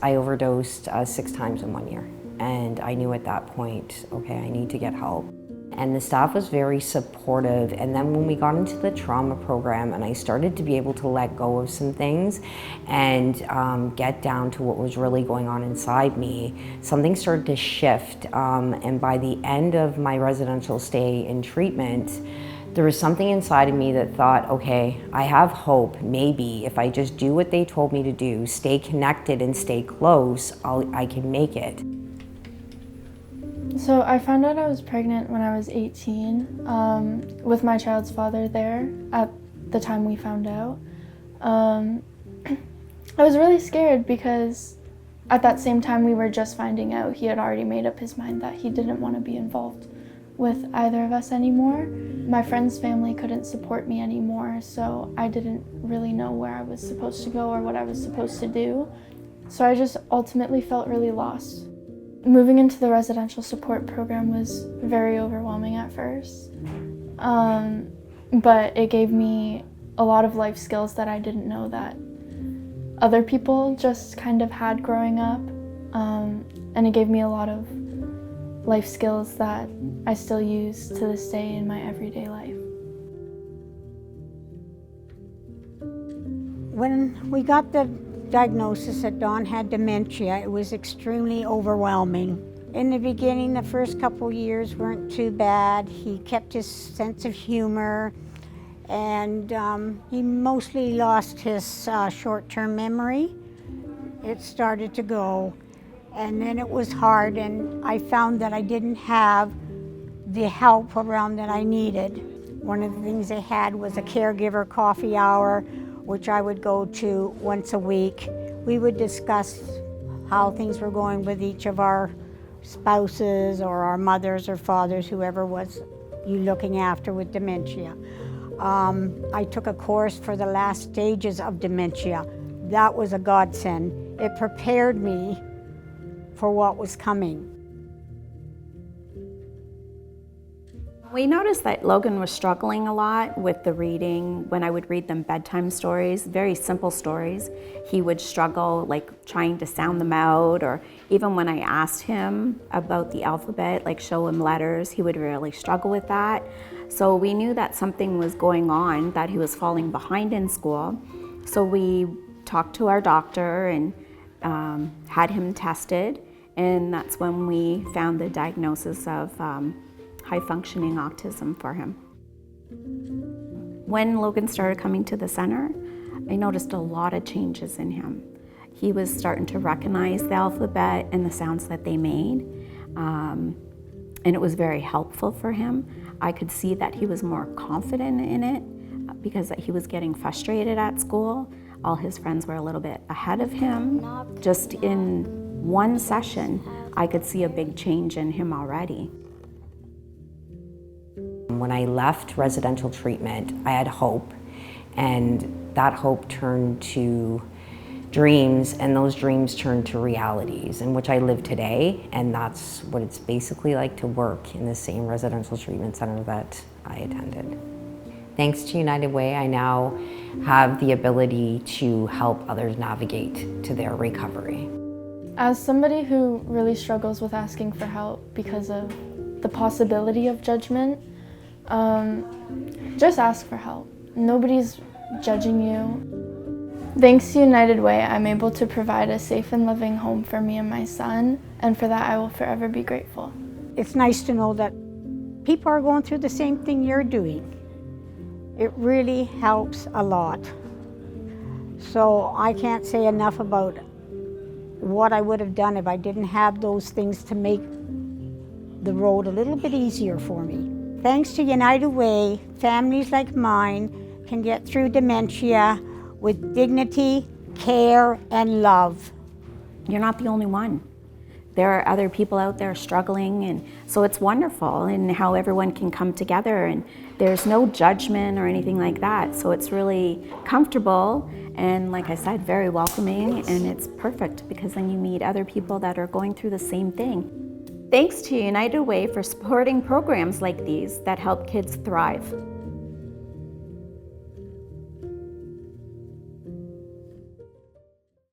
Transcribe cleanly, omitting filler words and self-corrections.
I overdosed 6 times in 1 year, and I knew at that point, okay, I need to get help. And the staff was very supportive, and then when we got into the trauma program and I started to be able to let go of some things and get down to what was really going on inside me, something started to shift, and by the end of my residential stay in treatment, there was something inside of me that thought, okay, I have hope. Maybe if I just do what they told me to do, stay connected and stay close, I can make it. So I found out I was pregnant when I was 18 with my child's father there at the time we found out. I was really scared because at that same time we were just finding out, he had already made up his mind that he didn't want to be involved with either of us anymore. My friend's family couldn't support me anymore, so I didn't really know where I was supposed to go or what I was supposed to do. So I just ultimately felt really lost. Moving into the residential support program was very overwhelming at first, but it gave me a lot of life skills that I didn't know that other people just kind of had growing up, and it gave me a lot of life skills that I still use to this day in my everyday life. When we got the diagnosis that Don had dementia, it was extremely overwhelming. In the beginning, the first couple years weren't too bad. He kept his sense of humor, and he mostly lost his short-term memory. It started to go, and then it was hard, and I found that I didn't have the help around that I needed. One of the things they had was a caregiver coffee hour, which I would go to once a week. We would discuss how things were going with each of our spouses or our mothers or fathers, whoever was you looking after with dementia. I took a course for the last stages of dementia. That was a godsend. It prepared me for what was coming. We noticed that Logan was struggling a lot with the reading. When I would read them bedtime stories, very simple stories, he would struggle like trying to sound them out, or even when I asked him about the alphabet, like show him letters, he would really struggle with that. So we knew that something was going on, that he was falling behind in school. So we talked to our doctor and had him tested, and that's when we found the diagnosis of high-functioning autism for him. When Logan started coming to the center, I noticed a lot of changes in him. He was starting to recognize the alphabet and the sounds that they made, and it was very helpful for him. I could see that he was more confident in it because he was getting frustrated at school. All his friends were a little bit ahead of him. Just in one session, I could see a big change in him already. When I left residential treatment, I had hope, and that hope turned to dreams, and those dreams turned to realities, in which I live today, and that's what it's basically like to work in the same residential treatment center that I attended. Thanks to United Way, I now have the ability to help others navigate to their recovery. As somebody who really struggles with asking for help because of the possibility of judgment, just ask for help. Nobody's judging you. Thanks to United Way, I'm able to provide a safe and loving home for me and my son, and for that I will forever be grateful. It's nice to know that people are going through the same thing you're doing. It really helps a lot. So I can't say enough about what I would have done if I didn't have those things to make the road a little bit easier for me. Thanks to United Way, families like mine can get through dementia with dignity, care, and love. You're not the only one. There are other people out there struggling, and so it's wonderful and how everyone can come together, and there's no judgment or anything like that. So it's really comfortable and, like I said, very welcoming, and it's perfect because then you meet other people that are going through the same thing. Thanks to United Way for supporting programs like these that help kids thrive.